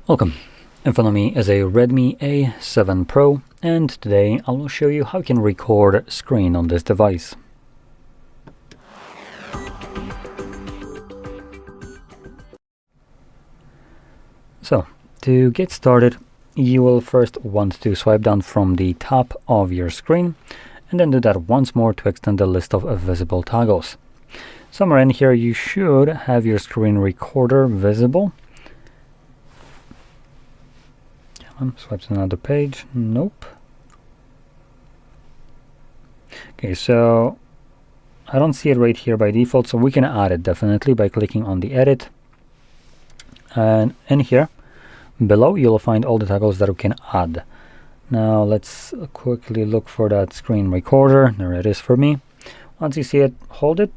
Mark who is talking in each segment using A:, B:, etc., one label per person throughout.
A: Welcome. In front of me is a Redmi A7 Pro, and today I will show you how you can record screen on this device. So, to get started, you will first want to swipe down from the top of your screen, and then do that once more to extend the list of visible toggles. Somewhere in here you should have your screen recorder visible. Swipe to another page. Nope. Okay, so I don't see it right here by default, so we can add it definitely by clicking on the edit. And in here below you'll find all the toggles that we can add. Now let's quickly look for that screen recorder. There it is for me. Once you see it, hold it.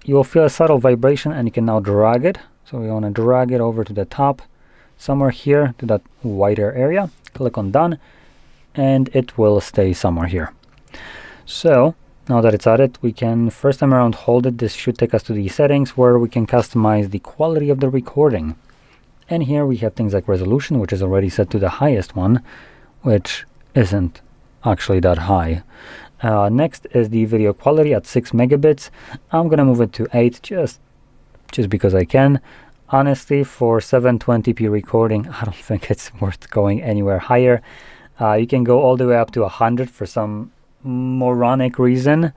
A: You will feel a subtle vibration and you can now drag it. So we want to drag it over to the top, somewhere here to that wider area. Click on done and it will stay somewhere here. So now that it's added, we can first time around hold it. This should take us to the settings where we can customize the quality of the recording. And here we have things like resolution, which is already set to the highest one, which isn't actually that high. Next is the video quality at 6 megabits. I'm gonna move it to 8 just because I can. Honestly, for 720p recording, I don't think it's worth going anywhere higher. You can go all the way up to 100 for some moronic reason.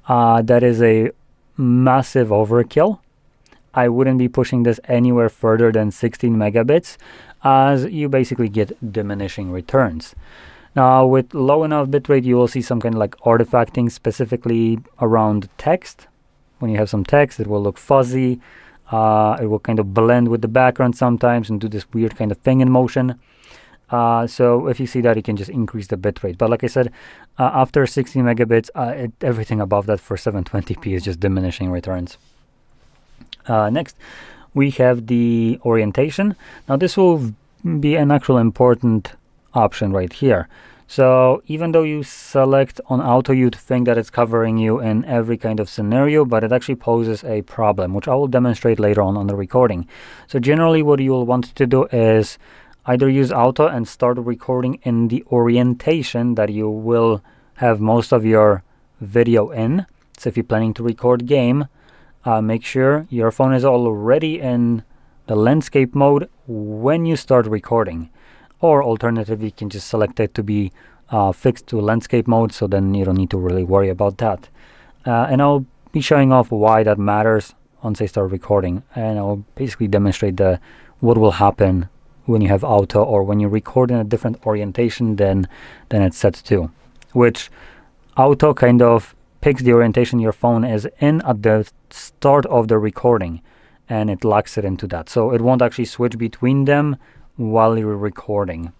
A: That is a massive overkill. I wouldn't be pushing this anywhere further than 16 megabits, as you basically get diminishing returns. Now, with low enough bitrate, you will see some kind of like artifacting, specifically around text. When you have some text, it will look fuzzy. It will kind of blend with the background sometimes and do this weird kind of thing in motion. So if you see that, you can just increase the bitrate. But like I said, after 16 megabits, everything above that for 720p is just diminishing returns. Next, we have the orientation. Now this will be an actual important option right here. So even though you select on auto, you'd think that it's covering you in every kind of scenario, but it actually poses a problem, which I will demonstrate later on the recording. So generally what you'll want to do is either use auto and start recording in the orientation that you will have most of your video in. So if you're planning to record game, make sure your phone is already in the landscape mode when you start recording. Or alternatively, you can just select it to be fixed to landscape mode, so then you don't need to really worry about that. And I'll be showing off why that matters once I start recording, and I'll basically demonstrate what will happen when you have auto or when you record in a different orientation than it's set to, which auto kind of picks the orientation your phone is in at the start of the recording, and it locks it into that, so it won't actually switch between them while you're recording.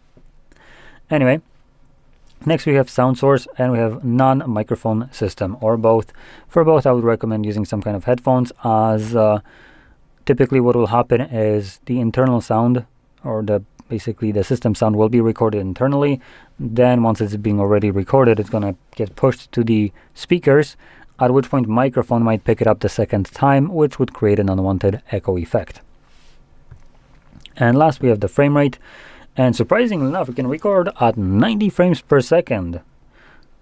A: Anyway, next we have sound source and we have non-microphone system, or both. For both, I would recommend using some kind of headphones, as typically what will happen is the internal sound, or basically the system sound, will be recorded internally. Then once it's being already recorded, it's gonna get pushed to the speakers, at which point microphone might pick it up the second time, which would create an unwanted echo effect. And last, we have the frame rate, and surprisingly enough, we can record at 90 frames per second.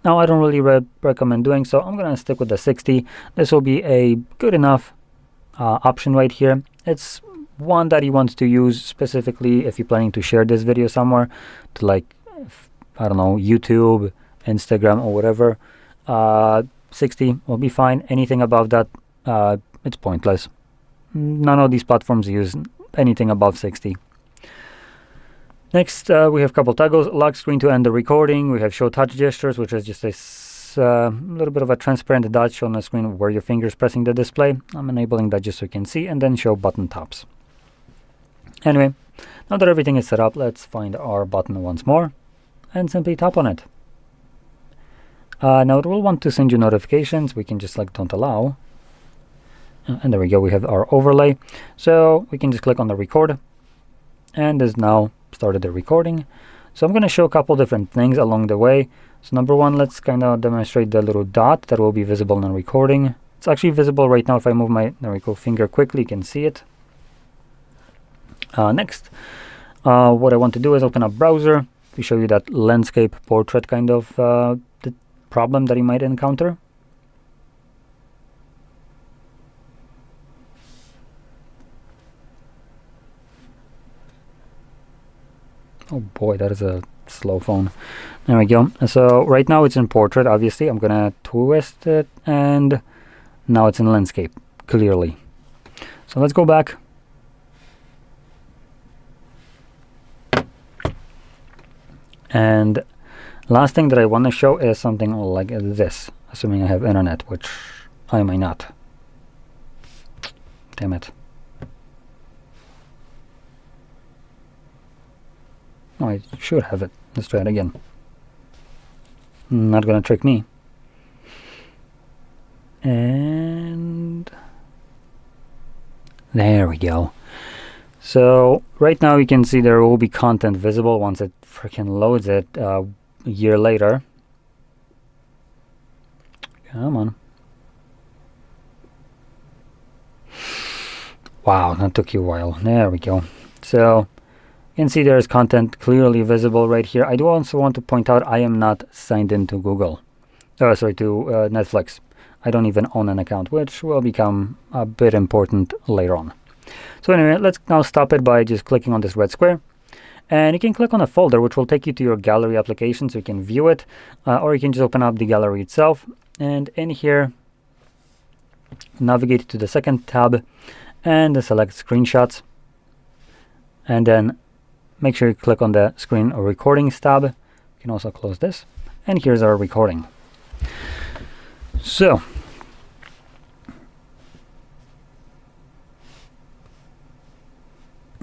A: Now, I don't really recommend doing so. I'm gonna stick with the 60. This will be a good enough option right here. It's one that you want to use specifically if you're planning to share this video somewhere, to like, I don't know, YouTube, Instagram, or whatever. 60 will be fine. Anything above that, it's pointless. None of these platforms use anything above 60. Next, we have a couple toggles. Lock screen to end the recording. We have show touch gestures, which is just a little bit of a transparent dot shown on the screen where your finger's pressing the display. I'm enabling that just so you can see, and then show button taps. Anyway, now that everything is set up, let's find our button once more and simply tap on it. Now it will want to send you notifications. We can just like don't allow. And there we go, we have our overlay. So we can just click on the record, and it's now started the recording. So I'm going to show a couple different things along the way. So number one, let's kind of demonstrate the little dot that will be visible in the recording. It's actually visible right now. If I move my, there we go, finger quickly, you can see it. Next, What I want to do is open up browser to show you that landscape portrait kind of the problem that you might encounter. Oh boy, that is a slow phone. There we go. So right now it's in portrait, obviously. I'm gonna twist it, and now it's in landscape, clearly. So let's go back. And last thing that I want to show is something like this, assuming I have internet, which I might not. Damn it. Oh, I should have it. Let's try it again. Not gonna trick me. And there we go. So right now you can see there will be content visible once it freaking loads it a year later. Come on. Wow, that took you a while. There we go. So you can see there's content clearly visible right here. I do also want to point out I am not signed into Google. Sorry, to Netflix. I don't even own an account, which will become a bit important later on. So anyway, let's now stop it by just clicking on this red square. And you can click on a folder, which will take you to your gallery application, so you can view it. Or you can just open up the gallery itself. And in here, navigate to the second tab and select screenshots. And then make sure you click on the screen or recordings tab. You can also close this. And here's our recording. So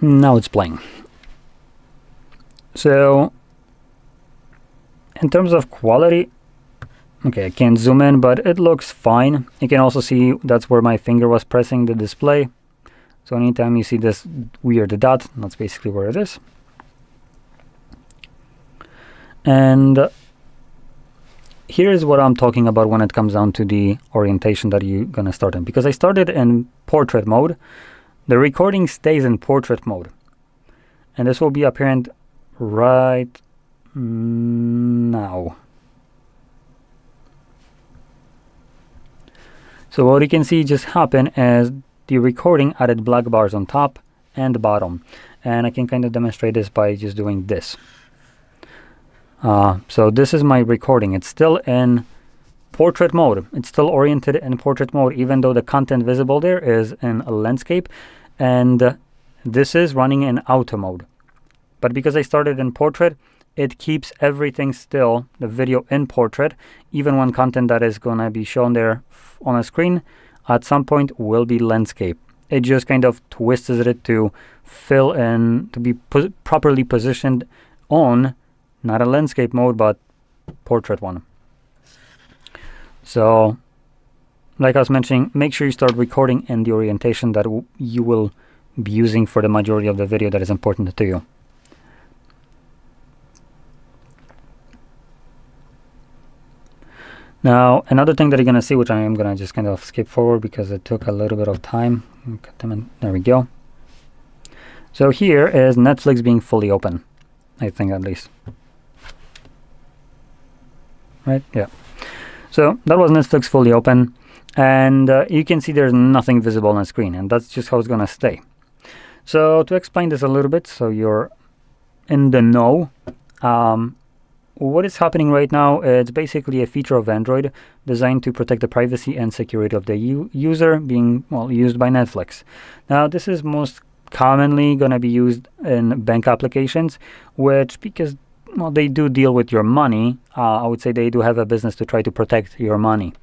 A: now it's playing. So in terms of quality, okay, I can't zoom in, but it looks fine. You can also see that's where my finger was pressing the display. So anytime you see this weird dot, that's basically where it is. And here's what I'm talking about when it comes down to the orientation that you're gonna start in. Because I started in portrait mode, the recording stays in portrait mode. And this will be apparent right now. So what you can see just happen is the recording added black bars on top and bottom. And I can kind of demonstrate this by just doing this. So this is my recording. It's still in portrait mode. It's still oriented in portrait mode, even though the content visible there is in a landscape. And this is running in auto mode. But because I started in portrait, it keeps everything still, the video in portrait, even when content that is going to be shown there on a screen at some point will be landscape. It just kind of twists it to fill in, to be properly positioned on not a landscape mode, but portrait one. So, like I was mentioning, make sure you start recording in the orientation that you will be using for the majority of the video that is important to you. Now, another thing that you're going to see, which I am going to just kind of skip forward because it took a little bit of time. There we go. So here is Netflix being fully open, I think at least. Right? Yeah. So that was Netflix fully open. And you can see there's nothing visible on the screen. And that's just how it's going to stay. So to explain this a little bit, so you're in the know, what is happening right now, it's basically a feature of Android designed to protect the privacy and security of the user being, well, used by Netflix. Now, this is most commonly going to be used in bank applications, which, because, well, they do deal with your money, I would say they do have a business to try to protect your money.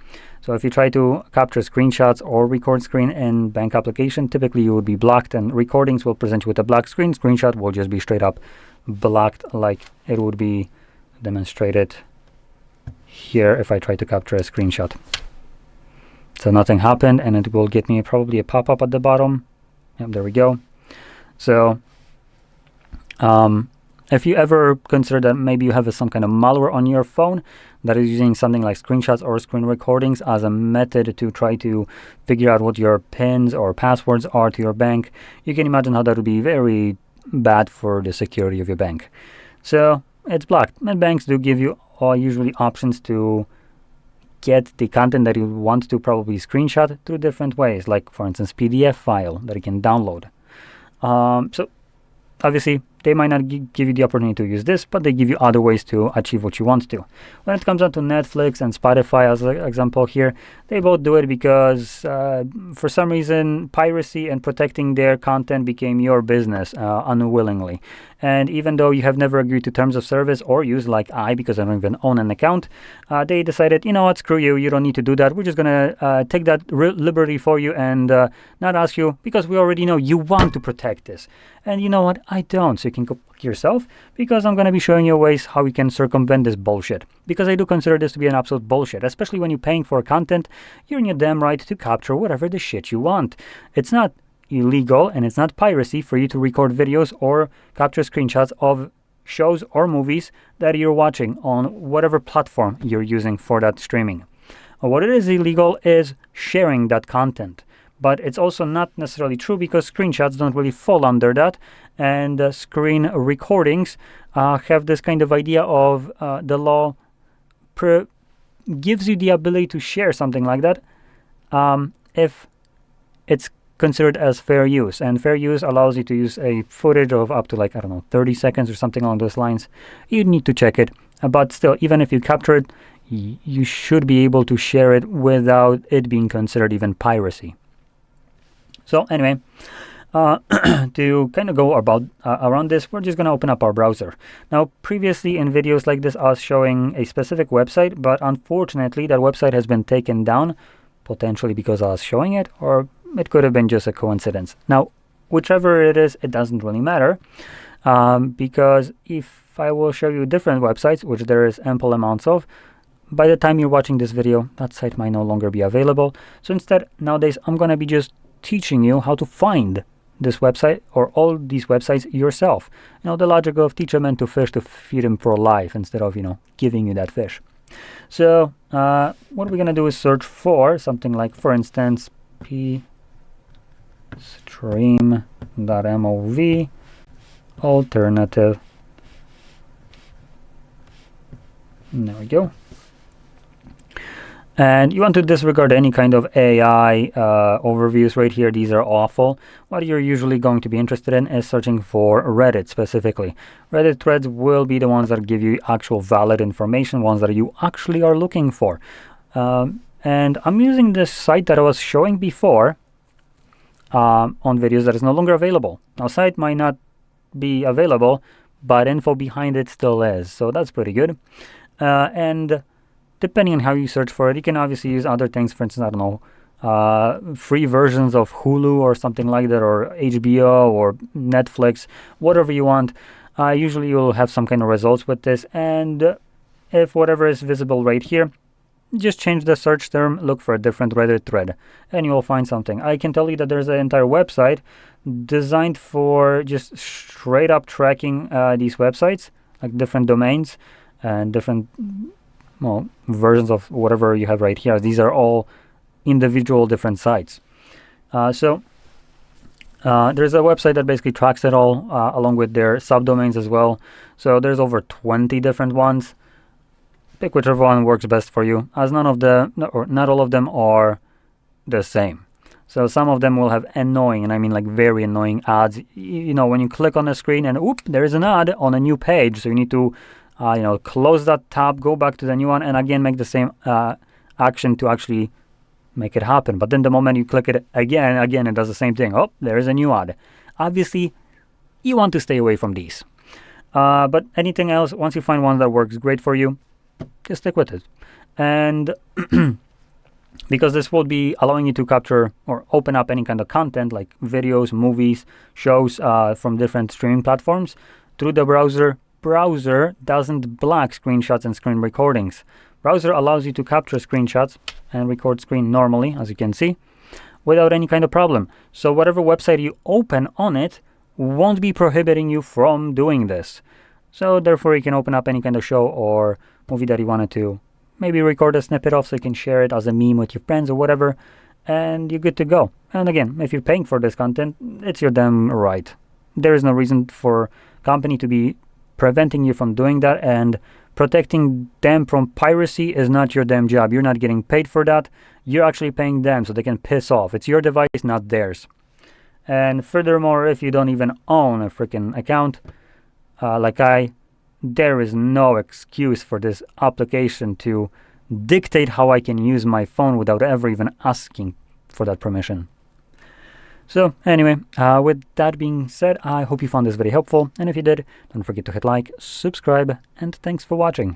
A: So if you try to capture screenshots or record screen in bank application, typically you would be blocked, and recordings will present you with a black screen. Screenshot will just be straight up blocked, like it would be demonstrated here if I try to capture a screenshot. So nothing happened, and it will get me probably a pop-up at the bottom. Yep, there we go. So if you ever consider that maybe you have some kind of malware on your phone that is using something like screenshots or screen recordings as a method to try to figure out what your pins or passwords are to your bank, you can imagine how that would be very bad for the security of your bank. So it's blocked. And banks do give you usually options to get the content that you want to probably screenshot through different ways, like for instance PDF file that you can download. So obviously they might not give you the opportunity to use this, but they give you other ways to achieve what you want to. When it comes down to Netflix and Spotify as an example here, they both do it because for some reason piracy and protecting their content became your business unwillingly. And even though you have never agreed to terms of service or use, like I, because I don't even own an account, they decided, you know what, screw you, you don't need to do that. We're just going to take that liberty for you and not ask you, because we already know you want to protect this. And you know what, I don't. So you can go fuck yourself, because I'm going to be showing you ways how you can circumvent this bullshit. Because I do consider this to be an absolute bullshit, especially when you're paying for content. You're in your damn right to capture whatever the shit you want. It's not illegal and it's not piracy for you to record videos or capture screenshots of shows or movies that you're watching on whatever platform you're using for that streaming. What it is illegal is sharing that content. But it's also not necessarily true, because screenshots don't really fall under that, and screen recordings have this kind of idea of the law gives you the ability to share something like that if it's considered as fair use. And fair use allows you to use a footage of up to, like, I don't know, 30 seconds or something along those lines. You need to check it. But still, even if you capture it, you should be able to share it without it being considered even piracy. So anyway, to kind of go around this, we're just going to open up our browser. Now, previously in videos like this, I was showing a specific website, but unfortunately that website has been taken down, potentially because I was showing it, or it could have been just a coincidence. Now, whichever it is, it doesn't really matter, because if I will show you different websites, which there is ample amounts of, by the time you're watching this video, that site might no longer be available. So instead, nowadays, I'm going to be just teaching you how to find this website or all these websites yourself. You know, the logic of teach a man to fish to feed him for life, instead of, you know, giving you that fish. So what we're going to do is search for something like, for instance, pstream.mov alternative. There we go. And you want to disregard any kind of AI overviews right here. These are awful. What you're usually going to be interested in is searching for Reddit specifically. Reddit threads will be the ones that give you actual valid information, ones that you actually are looking for. And I'm using this site that I was showing before on videos that is no longer available. Now, site might not be available, but info behind it still is. So that's pretty good. And depending on how you search for it, you can obviously use other things. For instance, I don't know, free versions of Hulu or something like that, or HBO or Netflix, whatever you want. Usually you'll have some kind of results with this. And if whatever is visible right here, just change the search term, look for a different Reddit thread, and you'll find something. I can tell you that there's an entire website designed for just straight up tracking these websites, like different domains and different versions of whatever you have right here. These are all individual different sites. So there's a website that basically tracks it all, along with their subdomains as well. So there's over 20 different ones. Pick whichever one works best for you, as none of them, or not all of them, are the same. So some of them will have annoying, and I mean like very annoying ads. You know, when you click on the screen and whoop, there is an ad on a new page. So you need to close that tab, go back to the new one, and again make the same action to actually make it happen. But then the moment you click it again, it does the same thing. Oh, there is a new ad. Obviously, you want to stay away from these. But anything else, once you find one that works great for you, just stick with it. And because this will be allowing you to capture or open up any kind of content like videos, movies, shows from different streaming platforms through the browser. Browser doesn't block screenshots and screen recordings. Browser allows you to capture screenshots and record screen normally, as you can see, without any kind of problem. So whatever website you open on it won't be prohibiting you from doing this. So therefore you can open up any kind of show or movie that you wanted to maybe record a snippet of, so you can share it as a meme with your friends or whatever, and you're good to go. And again, if you're paying for this content, it's your damn right. there is no reason for company to be preventing you from doing that, and protecting them from piracy is not your damn job. You're not getting paid for that. You're actually paying them so they can piss off. It's your device, not theirs. And furthermore, if you don't even own a freaking account, there is no excuse for this application to dictate how I can use my phone without ever even asking for that permission. So anyway, with that being said, I hope you found this very helpful, and if you did, don't forget to hit like, subscribe, and thanks for watching.